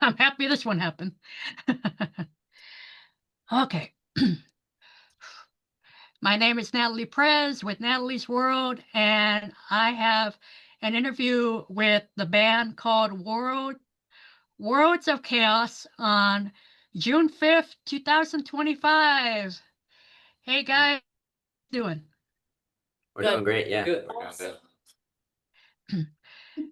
I'm happy this one happened. Okay. My name is Natalie Prez with Natalie's World, and I have an interview with the band called Worlds of Chaos on June 5th, 2025. Hey guys, how you doing? We're Good. doing great, yeah. Good. We're doing good.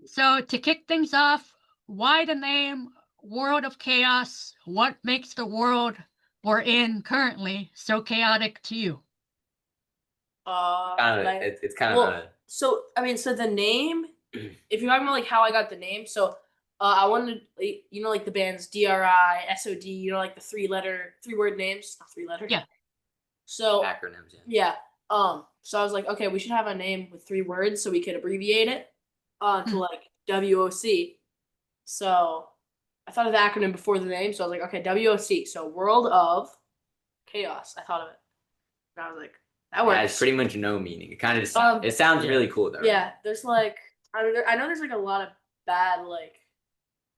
So to kick things off, why the name World of Chaos? What makes the world we're in currently so chaotic to you? It's kind of Well, so the name, if you're talking about like how I got the name, so I wanted, like, like the band's DRI, SOD, like the three-word names, not three letters. Yeah. So acronyms. yeah. So I was like, okay, we should have a name with 3 words so we could abbreviate it to like WOC. So I thought of the acronym before the name, so I was like, okay, WOC. So World of Chaos. I thought of it, and I was like, that works. Yeah, it's pretty much no meaning. It kind of just it Yeah. sounds really cool though. Yeah, there's like I know there's like a lot of bad like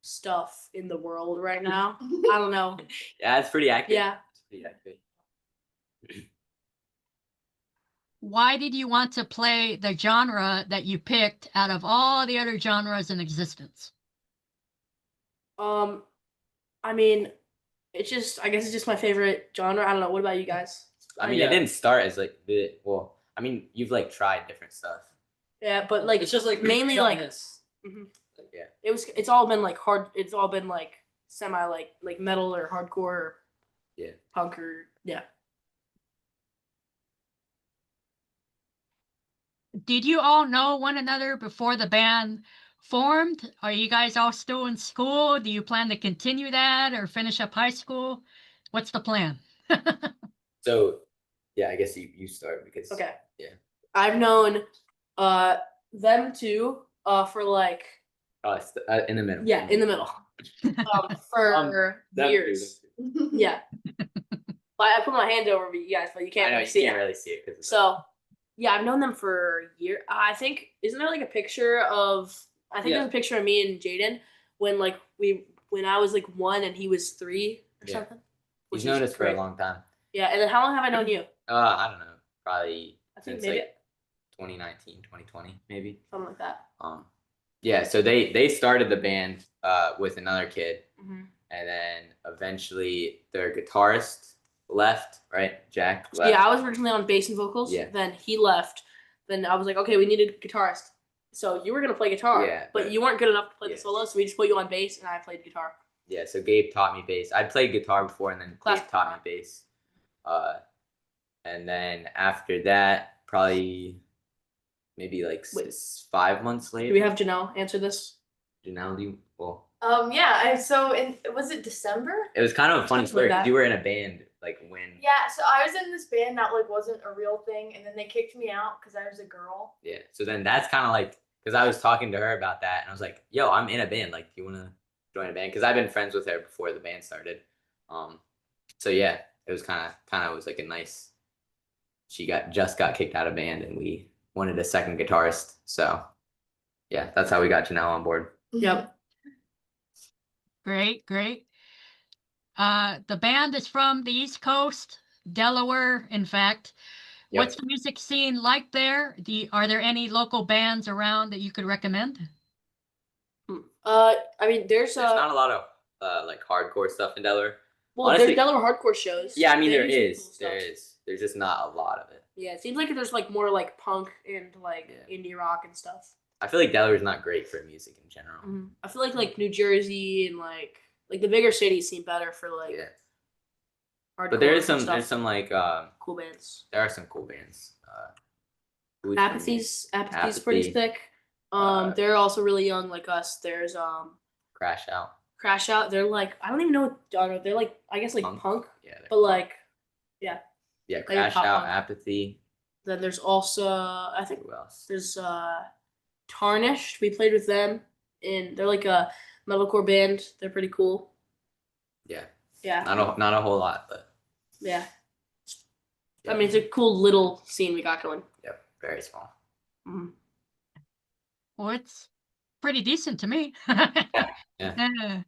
stuff in the world right now. I don't know. Yeah, it's pretty accurate. Yeah. It's pretty accurate. Why did you want to play the genre that you picked out of all the other genres in existence? I mean, I guess it's just my favorite genre. I don't know. What about you guys? I mean, it didn't start as like I mean, you've like tried different stuff. Yeah, but like It's just like mainly like Like, yeah. it's all been like hard. It's all been like semi like metal or hardcore or Yeah. punk or yeah. Did you all know one another before the band formed? Are you guys all still in school? Do you plan to continue that or finish up high school? What's the plan? So, yeah, I guess you start because Okay. Yeah. I've known them two for like It's in the middle. yeah, in the middle. For them years. Yeah. I put my hand over you guys, but you can't I know really you see can't it. really see it because So yeah, I've known them for a year. I think isn't there like a picture of there's a picture of me and Jaden when I was like 1 and he was 3 or something. He's known us for a long time. Yeah, and then how long have I known you? I don't know, probably I think since maybe like 2019, 2020, maybe. something like that. Yeah, so they started the band with another kid, Mm-hmm. and then eventually their guitarist left, right? Jack left. Yeah, I was originally on bass and vocals. Yeah. Then he left. Then I was like, okay, we need a guitarist. So you were gonna play guitar, Yeah, but you weren't good enough to play the solo, so we just put you on bass, and I played guitar. Yeah, so Gabe taught me bass. I'd played guitar before, and then Gabe taught me bass. And then after that, probably maybe like 5 months later. Do we have Janelle answer this? Janelle, do you? Well, yeah. Was it December? it was kind of a funny story. You were in a band like when. Yeah, so I was in this band that like wasn't a real thing, and then they kicked me out because I was a girl. Yeah, so then that's kind of like because I was talking to her about that, and I was like, "Yo, I'm in a band. Like, do you want to join a band?" Because I've been friends with her before the band started. So yeah, it was kind of was like a nice. She just got kicked out of band, and we wanted a second guitarist. So yeah, that's how we got Janelle on board. Yep. Great. The band is from the East Coast, Delaware, in fact. Yep. What's the music scene like there? Are there any local bands around that you could recommend? I mean, there's not a lot of like hardcore stuff in Delaware. Well, honestly, there's Delaware hardcore shows. Yeah, I mean there is. There's just not a lot of it. Yeah, it seems like there's like more like punk and like indie rock and stuff. I feel like Delaware's not great for music in general. Mm-hmm. I feel like New Jersey and like the bigger cities seem better for like. Yeah. Hardcore but there's some like cool bands. There are some cool bands. Apathy's pretty thick. They're also really young like us. There's Crash Out. They're like I don't even know what genre. They're like I guess like punk. Yeah. But like yeah. Yeah, Crash Out, Apathy. Then there's also I think who else? There's Tarnished. We played with them, and they're like a metalcore band. They're pretty cool. Yeah. Yeah. Not a whole lot, but. Yeah. I mean, it's a cool little scene we got going. Yep, very small. Mm-hmm. Well, it's pretty decent to me. Yeah.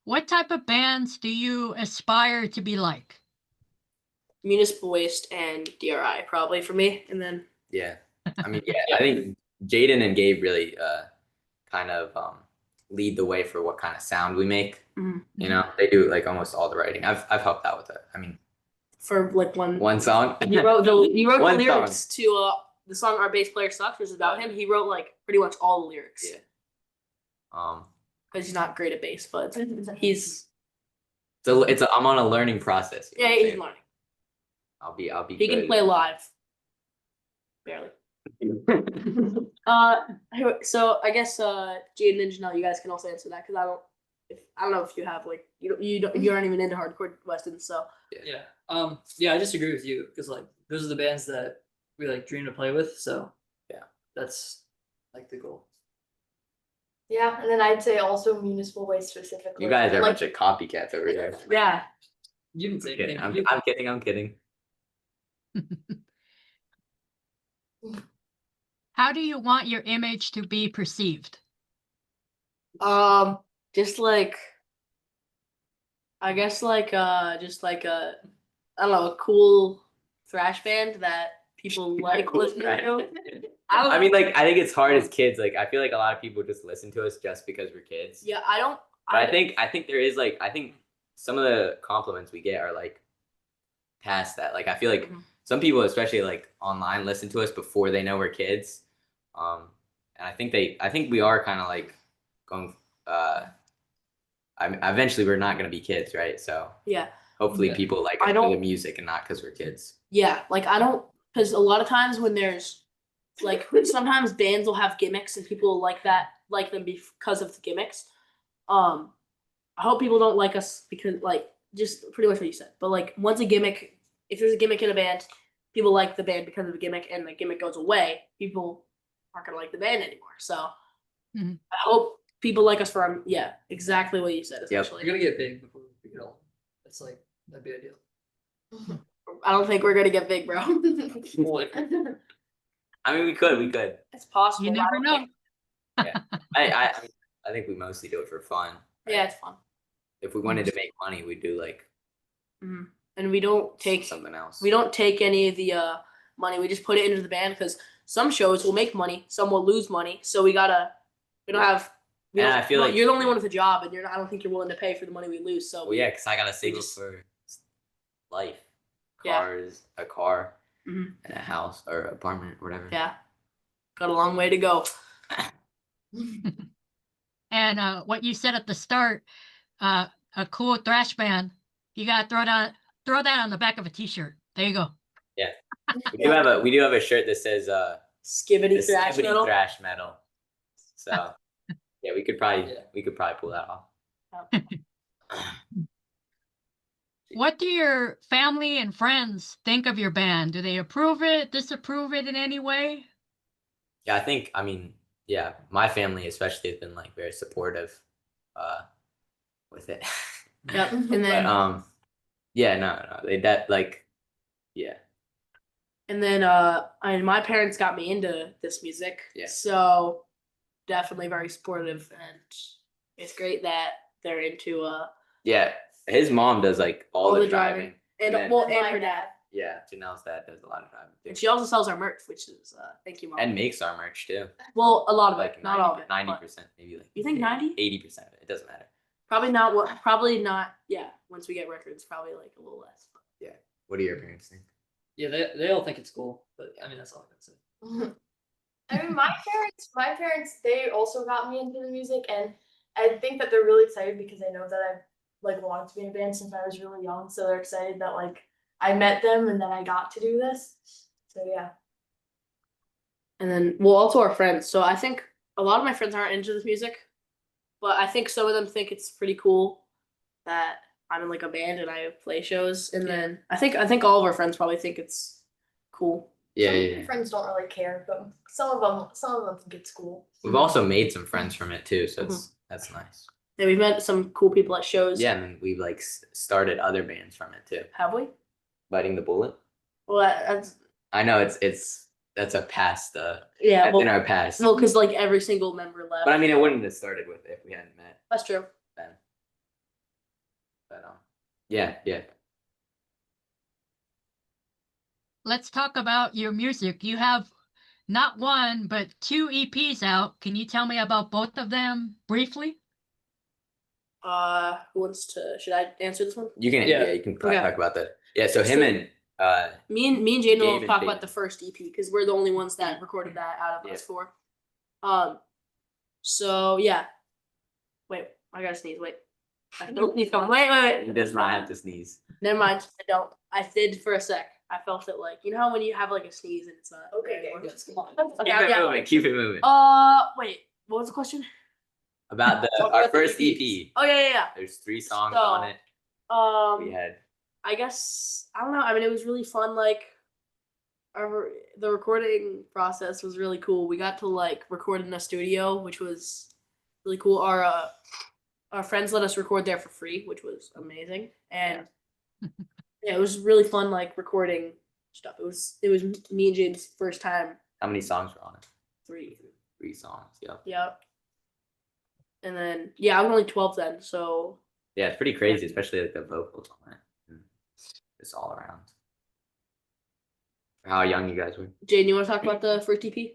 What type of bands do you aspire to be like? Municipal Waste and DRI probably for me, and then Yeah. I mean, I think Jaden and Gabe really kind of lead the way for what kind of sound we make. Mhm. You know, they do like almost all the writing. I've helped out with it. I mean, for like one song. he wrote the One lyrics to the song "Our Bass Player Sucks," which is about him. He wrote like pretty much all the lyrics. Yeah. Because he's not great at bass, but he's So I'm on a learning process. you know what I'm he's saying? learning. I'll be. He can good. play live. Barely. So I guess Jaden and Janelle, you guys can also answer that because I don't know if you have like you aren't even into hardcore western, so Yeah. Yeah, I just agree with you because like those are the bands that we like dream to play with. So Yeah. that's like the goal. Yeah, and then I'd say also Municipal Waste specifically. You guys are a like, bunch of copycats over there. yeah. You didn't say Kidding. anything. I'm kidding. I'm kidding. How do you want your image to be perceived? Just like I guess like just like a I don't know, a cool thrash band that people like Cool listening thrash to. band. I don't I mean, like, I think it's hard as kids. Like, I feel like a lot of people just listen to us just because we're kids. yeah, I don't But I think there is like, I think some of the compliments we get are like past that. Like, I feel like Mhm. some people, especially like online, listen to us before they know we're kids. And I think we are kind of like going. Eventually we're not gonna be kids, right? So yeah. hopefully Yeah. people like I us for the don't- music and not because we're kids. Yeah, like I don't because a lot of times when there's like sometimes bands will have gimmicks and people like them because of the gimmicks. I hope people don't like us because like just pretty much what you said. But like once a gimmick, if there's a gimmick in a band, people like the band because of the gimmick, and the gimmick goes away, people aren't gonna like the band anymore. So Mhm. I hope people like us for our exactly what you said. Essentially, You're gonna get big before we get old. That's like that'd be ideal. I don't think we're gonna get big, bro. Well, I mean, we could. It's possible. You I never don't know. think- I think we mostly do it for fun. right? Yeah, it's fun. If we wanted to make money, we'd do like And we don't take something else. we don't take any of the money. We just put it into the band because some shows will make money, some will lose money. So we don't have. And I feel like- you're the only one with a job, and I don't think you're willing to pay for the money we lose. So Well, yeah, because I gotta save up just- for life, Yeah. cars, a car, Mhm. and a house or apartment, whatever. yeah, got a long way to go. And what you said at the start, a cool thrash band, you gotta throw that on the back of a t-shirt. There you go. We do have a shirt that says Skibbity the thrash Skibbity metal. thrash metal. So yeah, we could probably Yeah. pull that off. What do your family and friends think of your band? Do they approve it, disapprove it in any way? Yeah, my family especially has been like very supportive with it. Yep. And But then no, yeah. and then my parents got me into this music. Yeah. So definitely very supportive, and it's great that they're into Yeah, his mom does like all the driving. and then- well, and her dad. Yeah, Janelle's dad does a lot of driving And too. she also sells our merch, which is thank you, mom. And makes our merch too. well, a lot of Like it, not all of it. but 90%, maybe like You think 90? 80% of it. It doesn't matter. Probably not. What? Probably not. Yeah. Once we get records, probably like a little less. But. What do your parents think? yeah, they all think it's cool, but I mean that's all I can say. I mean, my parents, they also got me into the music, and I think that they're really excited because they know that I've like wanted to be in a band since I was really young. So they're excited that like I met them and then I got to do this. So yeah. And then, well, also our friends. So I think a lot of my friends aren't into this music, but I think some of them think it's pretty cool that I'm in like a band and I play shows. And then I think all of our friends probably think it's cool. Yeah, Some yeah, of my yeah. friends don't really care, but some of them think it's cool. We've also made some friends from it too, so that's nice. And we've met some cool people at shows. Yeah, and then we've like started other bands from it too. Have we? Biting the Bullet. Well, that's I know that's a past. yeah. That's in Well, our past. no, because like every single member left. But I mean, it wouldn't have started with if we hadn't met That's true. then. But yeah. Let's talk about your music. You have not one, but 2 EPs out. Can you tell me about both of them briefly? Who wants to? Should I answer this one? You can Yeah. you can probably Okay. talk about that. Yeah, so him So- and Me and Jaden will Gabe and talk Peyton. about the first EP because we're the only ones that recorded that out of Yeah. us four. So yeah. Wait, I gotta sneeze. Wait. I don't sneeze coming. Wait. he does not have to sneeze. Never mind. I don't. I did for a sec. I felt it like how when you have like a sneeze and it's not. Okay, very okay. good. Keep Okay, it yeah. moving, keep it moving. Wait. What was the question? About Talk our about the first EPs. EP. Oh yeah. There's 3 songs So, on it. We had I guess I don't know. I mean, it was really fun. Like, the recording process was really cool. We got to like record in a studio, which was really cool. Our friends let us record there for free, which was amazing. And yeah, it was really fun. Like recording stuff. It was me and Jaden's first time. how many songs were on it? 3. 3 songs. Yeah. Yep. And then I was only 12 then, so Yeah, it's pretty crazy, especially like the vocals on it. Just all around. How young you guys were? Jaden, you want to talk about the first EP? I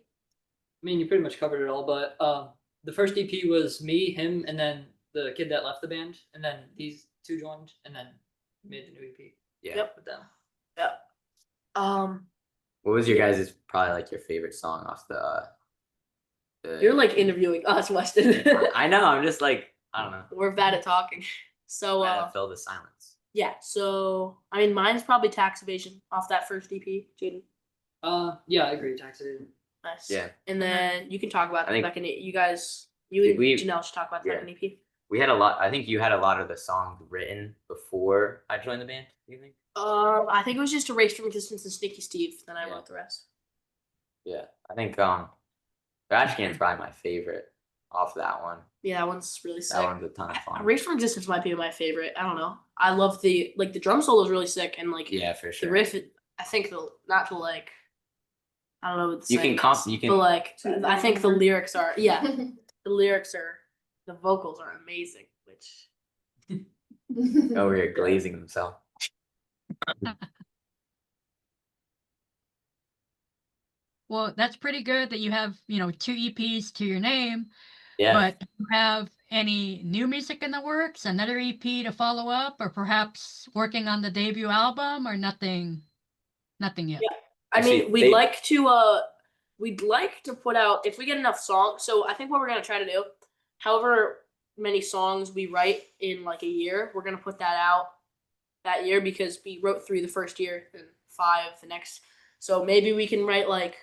mean, you pretty much covered it all, but the first EP was me, him, and then the kid that left the band, and then these 2 joined, and then made the new EP Yeah. Yep. with them. Yep. What was your guys' probably like your favorite song off the You're like interviewing us, Weston. I know, I'm just like, I don't know. We're bad at talking. So Trying to fill the silence. yeah, so I mean mine's probably Tax Evasion off that first EP, Jaden. Yeah, I agree. Tax Evasion. Nice. Yeah. And then you can talk about I the think- second you guys you and We- Janelle should talk about the yeah. second EP. We had a lot. I think you had a lot of the songs written before I joined the band. Do you think? I think it was just Erased from Existence and Sneaky Steve, then I Yeah. wrote the rest. Yeah, I think Thrash Can's probably my favorite off that one. Yeah, that one's really sick. That one's a ton of fun. Erased from Existence might be my favorite. I don't know. I love the drum solo is really sick and like Yeah, for the sure. riff. I think not to like. I don't know what the You can saying comp- is, you can- But like, I think the lyrics are the vocals are amazing. Which Over here glazing himself. Well, that's pretty good that you have, 2 EPs to your name, Yeah. but do you have any new music in the works, another EP to follow up, or perhaps working on the debut album, or nothing yet? Yeah. I Actually, mean, we'd like to put out if we get enough songs. So I think what we're gonna try to do, however many songs we write in like a year, we're gonna put that out that year because we wrote 3 the first year and 5 the next. So maybe we can write like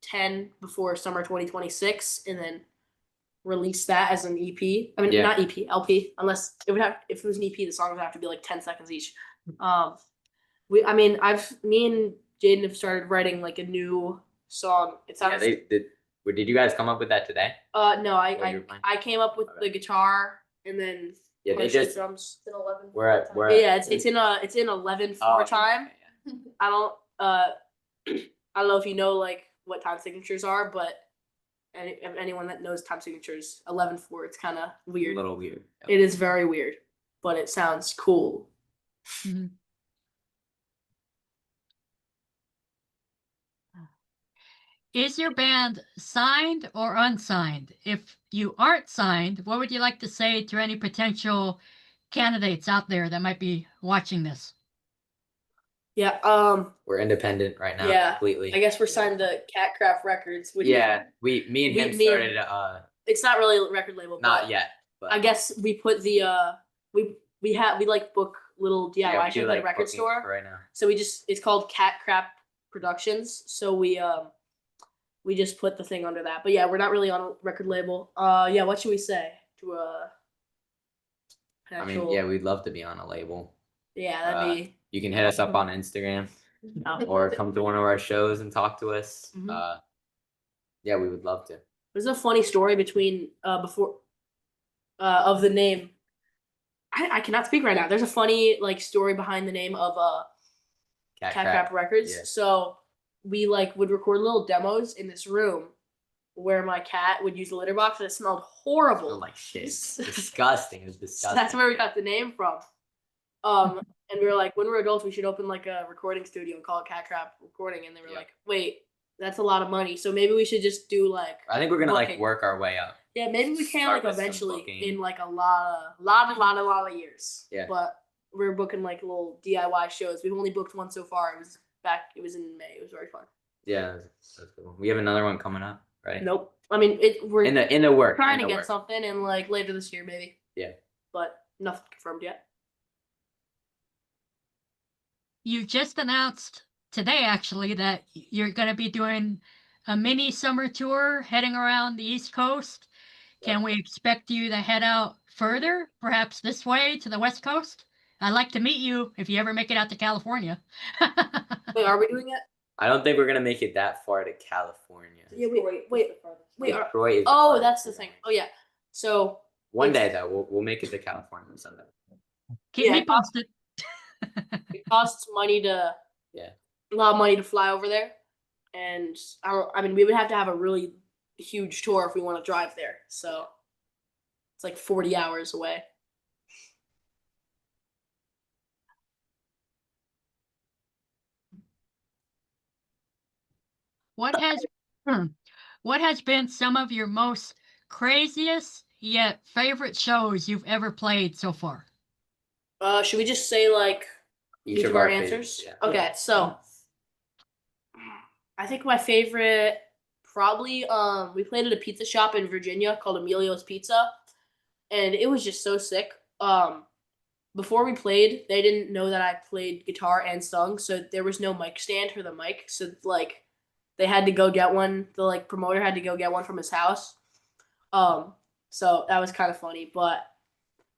10 before summer 2026 and then release that as an EP. I mean, Yeah. not EP, LP. Unless if it was an EP, the songs would have to be like 10 seconds each. Me and Jaden have started writing like a new song. It Yeah, sounds did you guys come up with that today? no, What you were playing? I came up with Okay. the guitar and then Yeah, they punched the just drums. It's an 11. we're Yeah, it's in 11/4 Oh, time. okay, I don't I don't know if you know like what time signatures are, but anyone that knows time signatures, 11/4, it's kind of yeah. weird. A little weird. It is very weird, but it sounds cool. Mhm. Is your band signed or unsigned? If you aren't signed, what would you like to say to any potential candidates out there that might be watching this? Yeah, We're independent right now, Yeah, completely. I guess we're signed to Catcraft Records, which Yeah, me and Me- him me and- started it's not really a record label. not but yet, but I guess we put the we like book little DIY yeah, we shows do at a like record bookings store. for right now. So it's called Cat Crap Productions. So we just put the thing under that. But yeah, we're not really on a record label. Yeah, what should we say to a I mean, yeah, we'd love to be on a label. yeah, that'd be You can hit us up on Instagram or come to one of our shows and talk to us. Mhm. Yeah, we would love to. There's a funny story between before of the name. I cannot speak right now. There's a funny like story behind the name of Cat Cat Crap. Crap Records. Yeah. So we like would record little demos in this room where my cat would use the litter box and it smelled horrible. Smelled like shit. Disgusting. It was So disgusting. that's where we got the name from. And we were like, when we're adults, we should open like a recording studio and call it Cat Crap Recording. And they were Yeah. like, wait, that's a lot of money. So maybe we should just do like, I think we're gonna like booking. work our way up. Yeah, maybe we can Start like with some eventually booking. in like a lot of years. Yeah. But we're booking like little DIY shows. We've only booked one so far. It was in May. It was very fun. Yeah, that's cool. We have another one coming up, right? Nope. I mean, we're In the work. trying in to the get work. something in like later this year, maybe. Yeah. But nothing confirmed yet. You just announced today, actually, that you're going to be doing a mini summer tour heading around the East Coast. Can we expect you to head out further, perhaps this way to the West Coast? I'd like to meet you if you ever make it out to California. Wait, are we doing it? I don't think we're gonna make it that far to California. Yeah, wait. Detroit is the Oh, farthest that's the we're thing. going. Oh yeah. So One day though, we'll make it to California someday. Keep Yeah, me posted. it costs money to Yeah. a lot of money to fly over there, and I mean we would have to have a really huge tour if we want to drive there. So it's like 40 hours away. What has what has been some of your most craziest yet favorite shows you've ever played so far? Should we just say like each of our favorites, answers? yeah. Okay, so I think my favorite probably we played at a pizza shop in Virginia called Emilio's Pizza, and it was just so sick. Before we played, they didn't know that I played guitar and sung, so there was no mic stand for the mic. So like they had to go get one. The like promoter had to go get one from his house. So that was kind of funny, but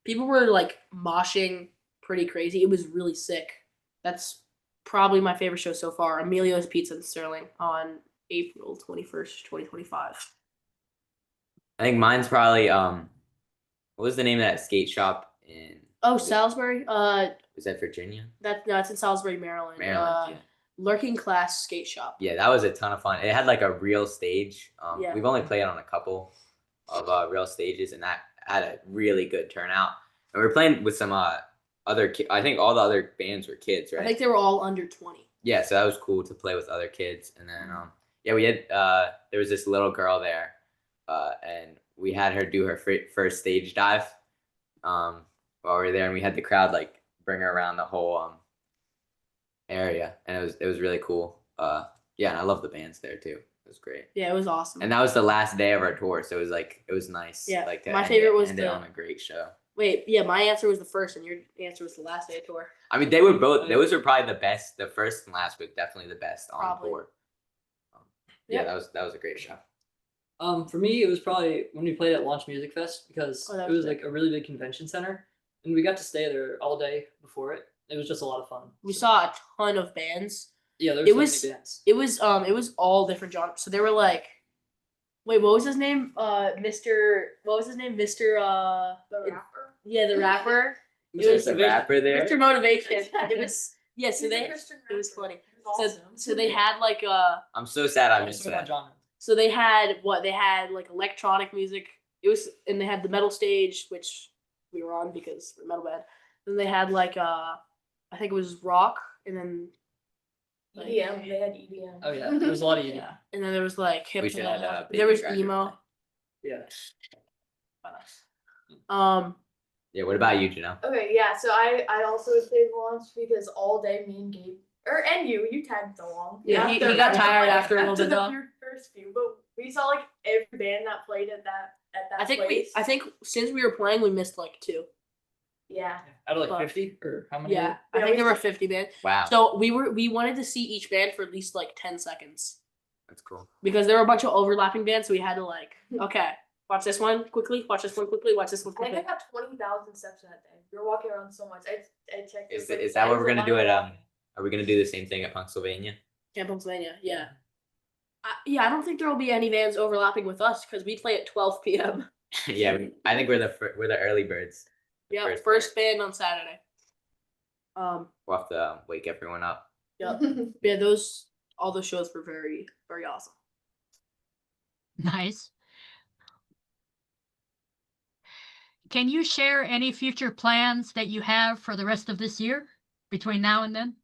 people were like moshing pretty crazy. It was really sick. That's probably my favorite show so far. Emilio's Pizza in Sterling on April 21st, 2025. I think mine's probably what was the name of that skate shop in? Oh, Salisbury. Was that Virginia? That's in Salisbury, Maryland. Maryland. Yeah. Lurking Class Skate Shop. Yeah, that was a ton of fun. It had like a real stage. Yeah. We've only played on a couple of real stages, and that had a really good turnout. And we were playing with some other kids. I think all the other bands were kids, right? I think they were all under 20. Yeah, so that was cool to play with other kids. And then yeah, we had there was this little girl there, and we had her do her first stage dive while we were there, and we had the crowd like bring her around the whole area, and it was really cool. Yeah, and I love the bands there too. It was great. Yeah, it was awesome. And that was the last day of our tour, so it was nice. Yeah, like to my end favorite it, was end it the- on a great show. Wait, yeah, my answer was the first, and your answer was the last day of tour. I mean, they were both. Those were probably the best. The first and last were definitely the best on Probably. tour. Yeah, Yep. that was a great show. For me, it was probably when we played at Launch Music Fest because Oh, that it was was sick. like a really big convention center, and we got to stay there all day before it. It was just a lot of fun. We So, saw a ton of bands. yeah, there it were was- so many bands. It was all different genres. So they were like, wait, what was his name? Mr. What was his name? Mr. The rapper. Yeah, the rapper. It was There's a Mr. rapper there. Mr. Motivation. It was yeah. So He's a they Christian it was rapper. funny. He's So awesome. so they had like I'm so sad I Yeah, missed so about that. genre. so they had like electronic music. It was and they had the metal stage, which we were on because we're a metal band. Then they had like I think it was rock, and then like, EDM. They had EDM. Oh yeah, there was a lot of EDM. yeah, and then there was like hip We should have hop. Baby There was Driver emo. play. Yeah. Yeah, what about you, Janelle? Okay, yeah. So I also would say the launch because all day me and Gabe and you tagged along. Yeah, he After- got tired like, after a little bit, the though. First few, but we saw like every band that played at that I think place. I think since we were playing, we missed like 2. Yeah. Out of like But- 50 or how many? Yeah, I Yeah, think we there were did. 50 bands. Wow, So we wanted to see each band for at least like 10 seconds that's cool. because there were a bunch of overlapping bands. So we had to like, okay, watch this one quickly, watch this one quickly, watch this one I think I quickly. got 20,000 steps that day. We were walking around so much. I checked. Is it was, like, that what was we're a gonna do lot at of walking. Are we gonna do the same thing at Pennsylvania? Camp Pennsylvania, yeah. Yeah, I don't think there will be any bands overlapping with us because we play at 12 p.m. Yeah, I think we're the early birds. Yeah, First first band on Saturday. We'll have to wake everyone up. Yeah, yeah. All those shows were very, very awesome. Nice. can you share any future plans that you have for the rest of this year between now and then?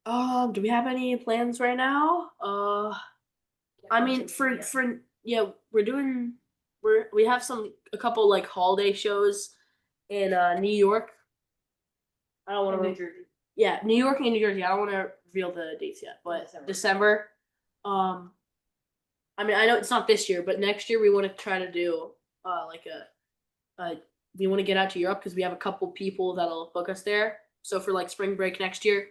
Do we have any plans right now? I mean, yeah, we have a couple like holiday shows in New York. I don't want In New to. Jersey. Yeah, New York and New Jersey. I don't want to reveal the dates yet, but December. I mean, I know it's not this year, but next year we want to try to do like we want to get out to Europe because we have a couple people that'll book us there. So for like spring break next year,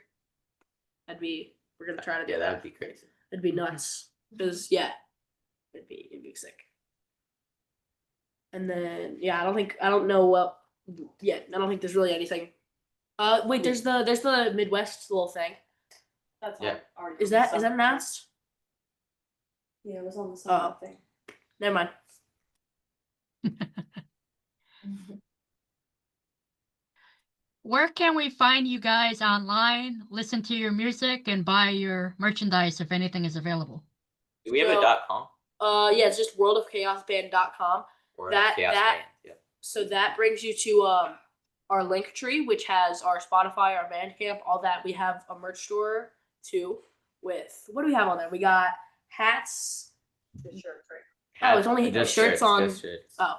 we're gonna try to do Yeah, that. that would be crazy. It'd be nuts. Because yeah, it'd be sick. And then yeah, I don't know what yet. I don't think there's really anything. Wait, there's the Midwest little thing. That's Yeah. already Is that announced? Yeah, it was on the Oh. summer thing. Never mind. Where can we find you guys online, listen to your music, and buy your merchandise if anything is available? Do we have a So- .com? Yeah, it's just worldofchaosband.com. Or that- a Chaos that- Band? Yeah. So that brings you to our link tree, which has our Spotify, our Bandcamp, all that. We have a merch store too. With what do we have on there? We got hats. The shirt, right? Oh, it's only Just shirts on- Just shirts. Oh,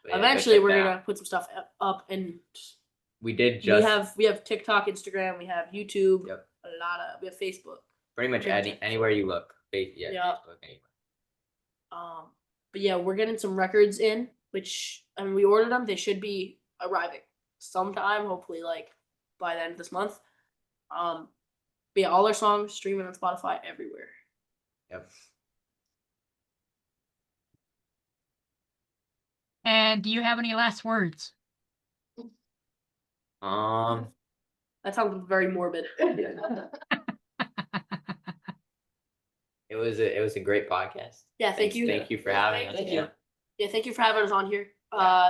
But yeah, go eventually check we're that gonna out. put some stuff up, and We did just we have TikTok, Instagram, we have YouTube. Yep. We have Facebook. pretty much we're gonna check anywhere you look. Yeah. Yeah. Facebook, anywhere. But yeah, we're getting some records in, which I mean we ordered them. They should be arriving sometime, hopefully like by the end of this month. But yeah, all our songs streaming on Spotify everywhere. Yep. And do you have any last words? That sounds very morbid. It was a great podcast. Yeah, thank you. Thank you for having us. Thank you. Yeah, thank you for having us on here.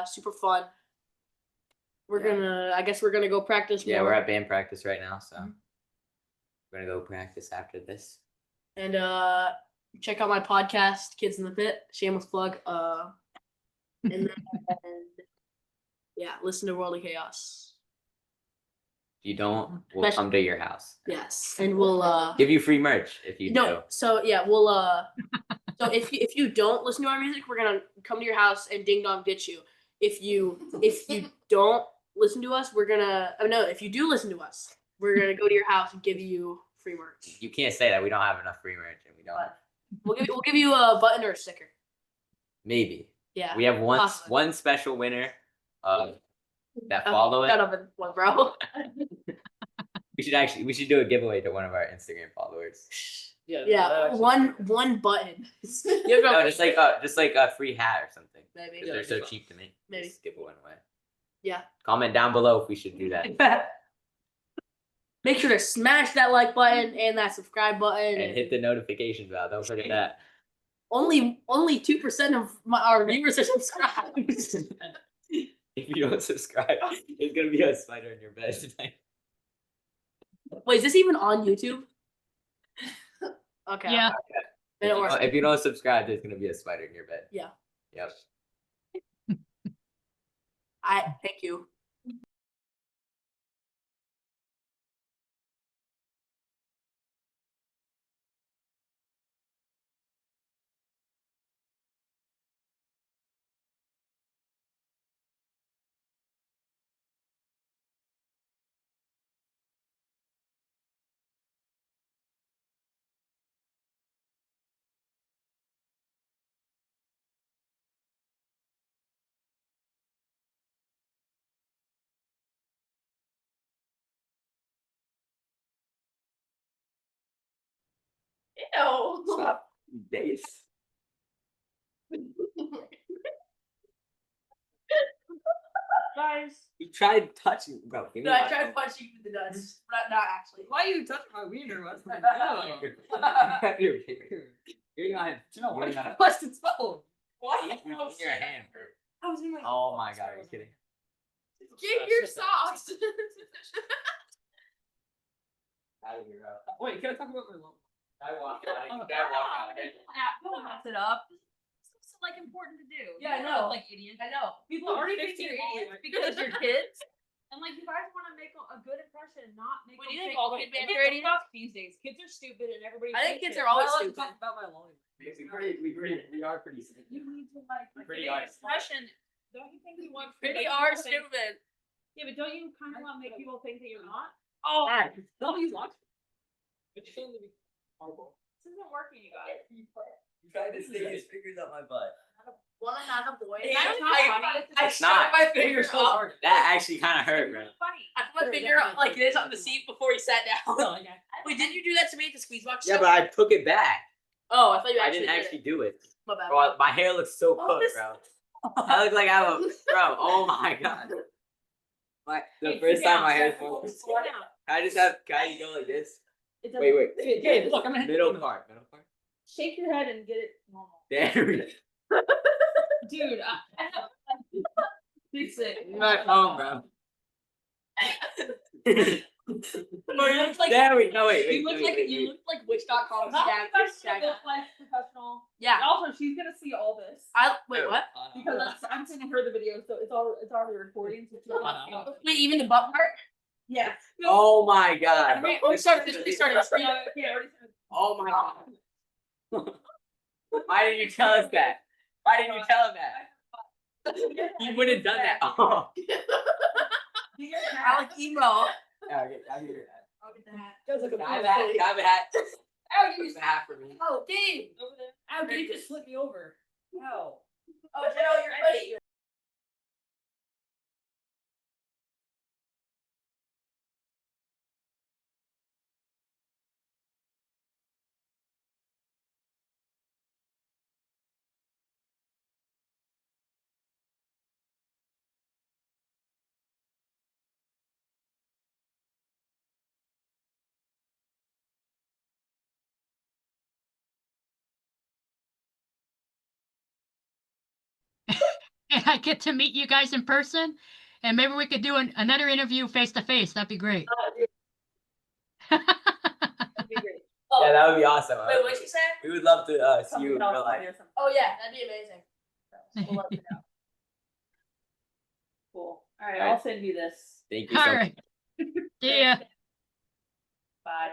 Super fun. I guess we're gonna go practice more. Yeah, we're at band practice right now, so we're gonna go practice after this. And check out my podcast, Kids in the Pit. Shameless plug. And then yeah, listen to World of Chaos. If you don't, we'll Especially- come to your house. Yes, and we'll Give you free merch if you do. So yeah, we'll so if you don't listen to our music, we're gonna come to your house and ding dong ditch you. If you don't listen to us, if you do listen to us, we're gonna go to your house and give you free merch. You can't say that we don't have enough free merch and we don't. But we'll give you a button or a sticker. Maybe. Yeah. We have Possibly. one special winner that follow Shut it. up and one, bro. We should do a giveaway to one of our Instagram followers. Yeah. Yeah, one button. You have No, no- just like a free hat or something. maybe. Because Yeah, they're so just- cheap to make. Maybe. Just give one away. Yeah. Comment down below if we should do that. Make sure to smash that like button and that subscribe button. And hit the notification bell. Don't forget that. Only 2% of our viewers are subscribed. If you don't subscribe, there's gonna be a spider in your bed tonight. Wait, is this even on YouTube? Okay. Yeah. Then it works. If you don't subscribe, there's gonna be a spider in your bed. Yeah. Yep. Thank you. Ew. Stop. Days. Guys. You tried touching, bro. Give me No, I my tried phone. punching you in the nuts. Not actually. Why you touching my wiener? What's my Here, you got it. No, why You you got it. busted phone? Why? In your hand, bro. I was in my. Oh my god, are you kidding? Get your socks. Out of here, bro. Wait, can I talk about my mom? I walk out. I walk out. Mess it up. So like important to do. Yeah, I You know. Like idiots. I know. People already think you're idiots because you're kids. And like you guys want to make a good impression, not make. What them do you think think, all "Wait, kid bands kids are idiots?" suck these days. Kids are stupid, and everybody. I think thinks kids it. are always Well, let's stupid. talk about my lonely. We are pretty stupid. You need to like Pretty make an honest. impression. Don't you think you want? to Pretty make are people think- stupid. Yeah, but don't you kind of want to make people think that you're not? Oh, No, he's not. But you seem to be horrible. This isn't working, you guys. You tried to stick his fingers up my butt. Wanna have a boy? Yeah, It's not funny. I It's not. stuck my finger so up. hard. That actually kind of hurt, bro. It's funny. I put my finger up like this on the seat before he sat down. No, yeah. Wait, didn't you do that to me at the squeeze box? Yeah, show? but I took it back. Oh, I thought you I actually. didn't did actually it. do it. My bad. Bro, my hair looks so Oh, cooked, this- bro. I look like I have a bro. Oh my god. The Hey, first sit time down, my hair sit falls. down, sit down. Can I go like this? It Wait, doesn't- wait. Gabe, look, I'm gonna. Middle part. Middle part. Shake your head and get it normal. There we go. Dude, fix it. You're not home, bro. Bro, you look like There we go. Wait, wait. you look wait, like wait, you wait. look like Wish.com. Not Scab. professional, look like professional. Yeah. Also, she's gonna see all this. Wait, what? Because I'm sending her the video, so it's already recording. So Wait, even the butt part? yeah. Oh my god. We started this. We started this. Yeah, already sent it. Oh my god. Why didn't you tell us that? Why didn't you tell him that? He would have done that. Oh. I like emo. Yeah, okay, I'll give you that. I'll get the hat. Can I have a hat? Can I have a hat? Ow, you Use a hat for me. Oh, Dave. Over there. Ow, Gabe just flipped me over. Ow. Oh, Joe, you're funny. And I get to meet you guys in person, and maybe we could do another interview face to face. That'd be great. That'd be great. Oh, Yeah, that would be awesome. wait, what'd she say? We would love to see Come you to in real California life. or something. Oh yeah, that'd be amazing. We'll let you know. Cool. All right, All right. I'll send you this. Thank you so All much. right. See ya. Bye.